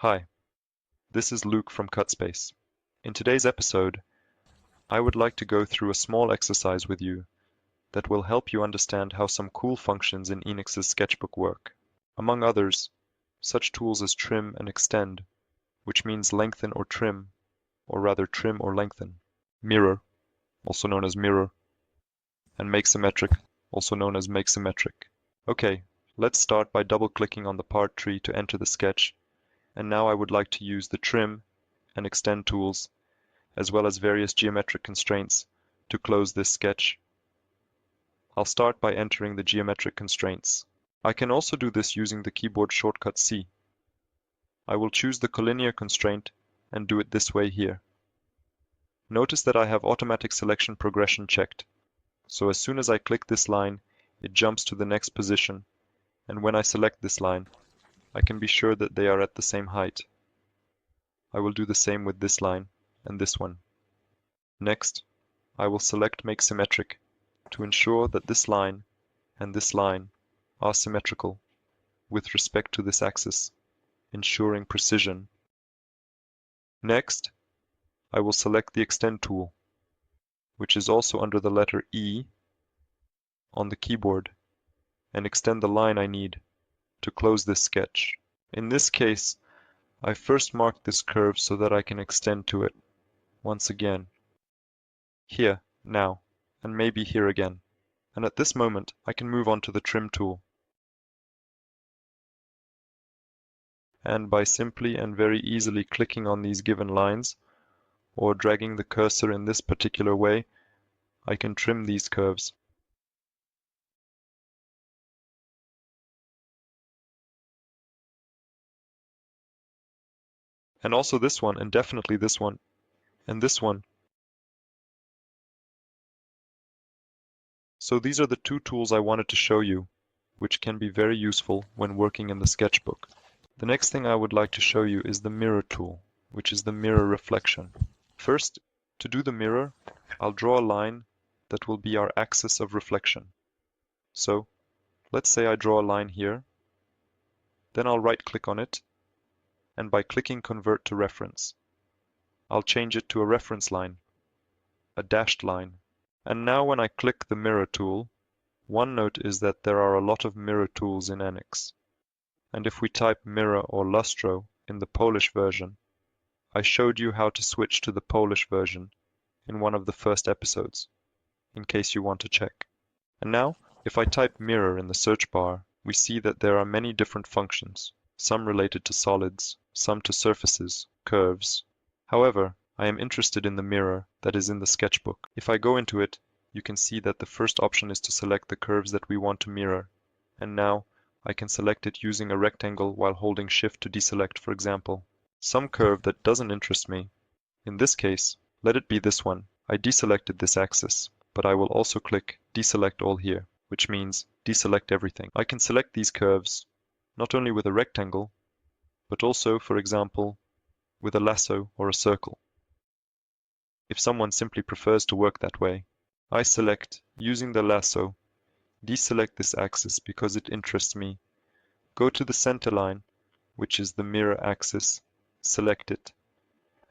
Hi, this is Luke from CutSpace. In today's episode, I would like to go through a small exercise with you that will help you understand how some cool functions in NX's Sketchbook work. Among others, such tools as trim and extend, which means lengthen or trim, or rather trim or lengthen, mirror, also known as mirror, and make symmetric, also known as make symmetric. Okay, let's start by double-clicking on the part tree to enter the sketch. And now I would like to use the trim and extend tools, as well as various geometric constraints, to close this sketch. I'll start by entering the geometric constraints. I can also do this using the keyboard shortcut C. I will choose the collinear constraint and do it this way here. Notice that I have automatic selection progression checked, so as soon as I click this line, it jumps to the next position, and when I select this line, I can be sure that they are at the same height. I will do the same with this line and this one. Next, I will select Make Symmetric to ensure that this line and this line are symmetrical with respect to this axis, ensuring precision. Next, I will select the Extend tool, which is also under the letter E on the keyboard, and extend the line I need to close this sketch. In this case, I first mark this curve so that I can extend to it once again. Here, now, and maybe here again. And at this moment, I can move on to the trim tool. And by simply and very easily clicking on these given lines, or dragging the cursor in this particular way, I can trim these curves. And also this one, and definitely this one, and this one. So these are the two tools I wanted to show you, which can be very useful when working in the sketchbook. The next thing I would like to show you is the mirror tool, which is the mirror reflection. First, to do the mirror, I'll draw a line that will be our axis of reflection. So, let's say I draw a line here, then I'll right-click on it, and by clicking Convert to Reference, I'll change it to a reference line, a dashed line. And now when I click the mirror tool, one note is that there are a lot of mirror tools in NX. And if we type mirror or lustro in the Polish version, I showed you how to switch to the Polish version in one of the first episodes, in case you want to check. And now, if I type mirror in the search bar, we see that there are many different functions, some related to solids, some to surfaces, curves. However, I am interested in the mirror that is in the sketchbook. If I go into it, you can see that the first option is to select the curves that we want to mirror. And now, I can select it using a rectangle while holding Shift to deselect, for example. Some curve that doesn't interest me. In this case, let it be this one. I deselected this axis, but I will also click Deselect All here, which means deselect everything. I can select these curves, not only with a rectangle, but also, for example, with a lasso or a circle. If someone simply prefers to work that way, I select, using the lasso, deselect this axis because it interests me, go to the center line, which is the mirror axis, select it,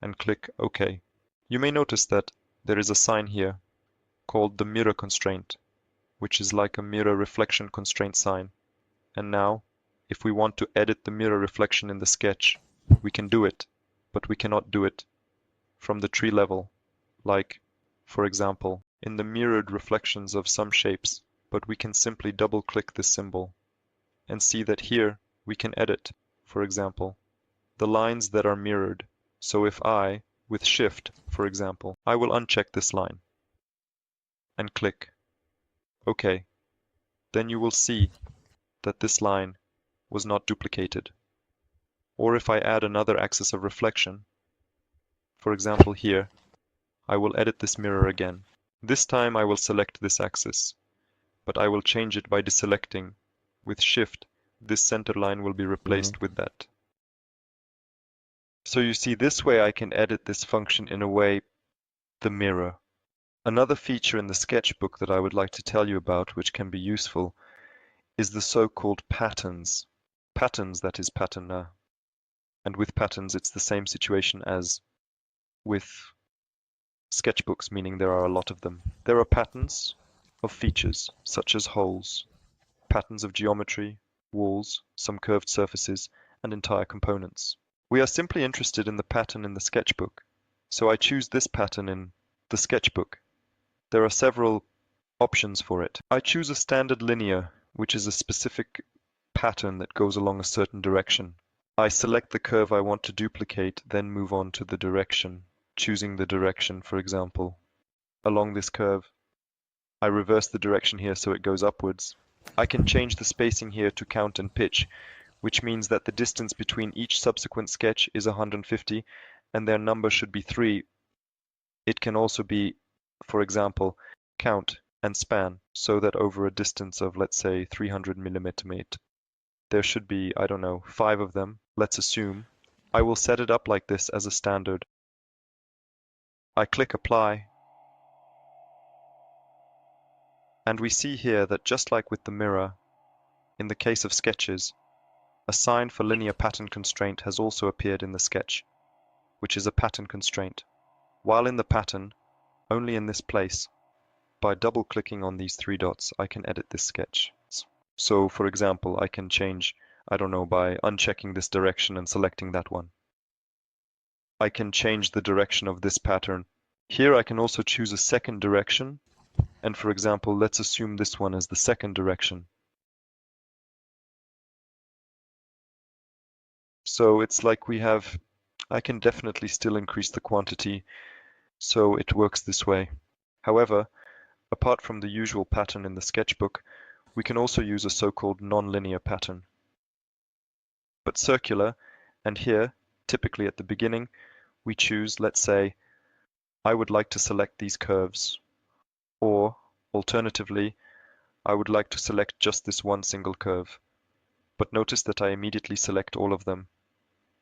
and click OK. You may notice that there is a sign here called the mirror constraint, which is like a mirror reflection constraint sign. And now, if we want to edit the mirror reflection in the sketch, we can do it, but we cannot do it from the tree level, like, for example, in the mirrored reflections of some shapes, but we can simply double-click this symbol and see that here we can edit, for example, the lines that are mirrored. So if I, with Shift, for example, I will uncheck this line and click OK, then you will see that this line was not duplicated. Or if I add another axis of reflection, for example here, I will edit this mirror again. This time I will select this axis, but I will change it by deselecting. With Shift, this center line will be replaced with that. So you see, this way I can edit this function in a way, the mirror. Another feature in the sketchbook that I would like to tell you about, which can be useful, is the so-called patterns. Patterns, that is pattern. And with patterns, it's the same situation as with sketchbooks, meaning there are a lot of them. There are patterns of features, such as holes, patterns of geometry, walls, some curved surfaces, and entire components. We are simply interested in the pattern in the sketchbook, so I choose this pattern in the sketchbook. There are several options for it. I choose a standard linear, which is a specific pattern that goes along a certain direction. I select the curve I want to duplicate, then move on to the direction, choosing the direction, for example, along this curve. I reverse the direction here so it goes upwards. I can change the spacing here to count and pitch, which means that the distance between each subsequent sketch is 150 and their number should be 3. It can also be, for example, count and span, so that over a distance of, let's say, 300 millimeter, there should be, I don't know, 5 of them, let's assume. I will set it up like this as a standard. I click apply. And we see here that just like with the mirror, in the case of sketches, a sign for linear pattern constraint has also appeared in the sketch, which is a pattern constraint. While in the pattern, only in this place, by double-clicking on these 3 dots, I can edit this sketch. So, for example, I can change, I don't know, by unchecking this direction and selecting that one. I can change the direction of this pattern. Here I can also choose a second direction, and for example, let's assume this one is the second direction. So it's like I can definitely still increase the quantity, so it works this way. However, apart from the usual pattern in the sketchbook, we can also use a so-called non-linear pattern, but circular, and here, typically at the beginning, we choose, let's say, I would like to select these curves, or alternatively, I would like to select just this one single curve. But notice that I immediately select all of them.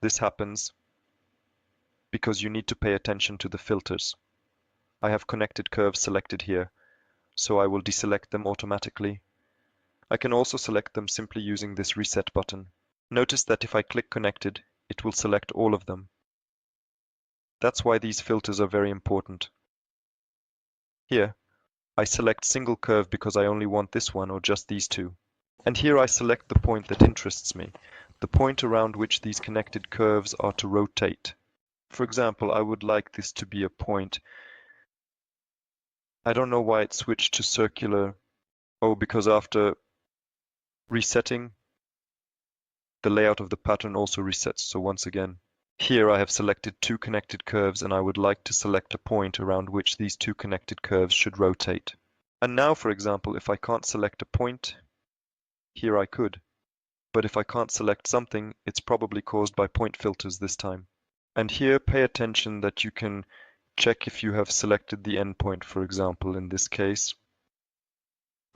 This happens because you need to pay attention to the filters. I have connected curves selected here, so I will deselect them automatically. I can also select them simply using this reset button. Notice that if I click connected, it will select all of them. That's why these filters are very important. Here, I select single curve because I only want this one or just these two. And here I select the point that interests me, the point around which these connected curves are to rotate. For example, I would like this to be a point. I don't know why it switched to circular. Oh, because after resetting, the layout of the pattern also resets. So once again, here I have selected 2 connected curves and I would like to select a point around which these 2 connected curves should rotate. And now, for example, if I can't select a point, here I could. But if I can't select something, it's probably caused by point filters this time. And here, pay attention that you can check if you have selected the endpoint, for example. In this case,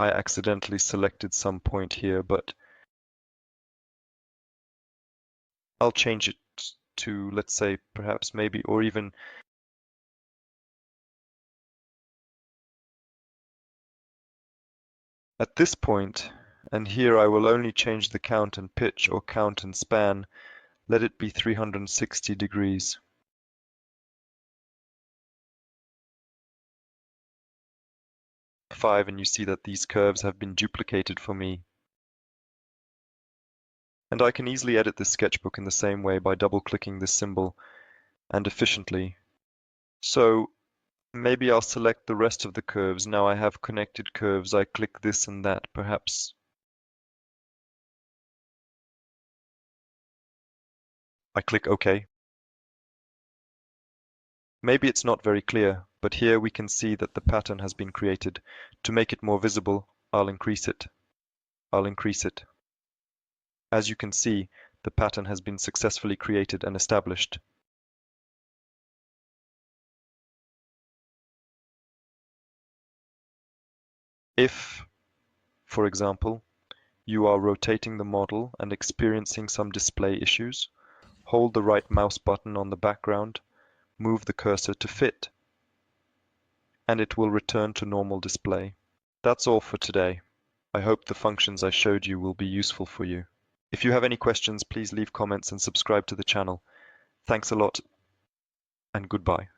I accidentally selected some point here, but I'll change it to, let's say, perhaps maybe, or even at this point, and here I will only change the count and pitch or count and span. Let it be 360 degrees. And you see that these curves have been duplicated for me. And I can easily edit this sketchbook in the same way by double-clicking this symbol and efficiently. So maybe I'll select the rest of the curves. Now I have connected curves. I click this and that, perhaps. I click OK. Maybe it's not very clear, but here we can see that the pattern has been created. To make it more visible, I'll increase it. I'll increase it. As you can see, the pattern has been successfully created and established. If, for example, you are rotating the model and experiencing some display issues, hold the right mouse button on the background, move the cursor to fit, and it will return to normal display. That's all for today. I hope the functions I showed you will be useful for you. If you have any questions, please leave comments and subscribe to the channel. Thanks a lot, and goodbye.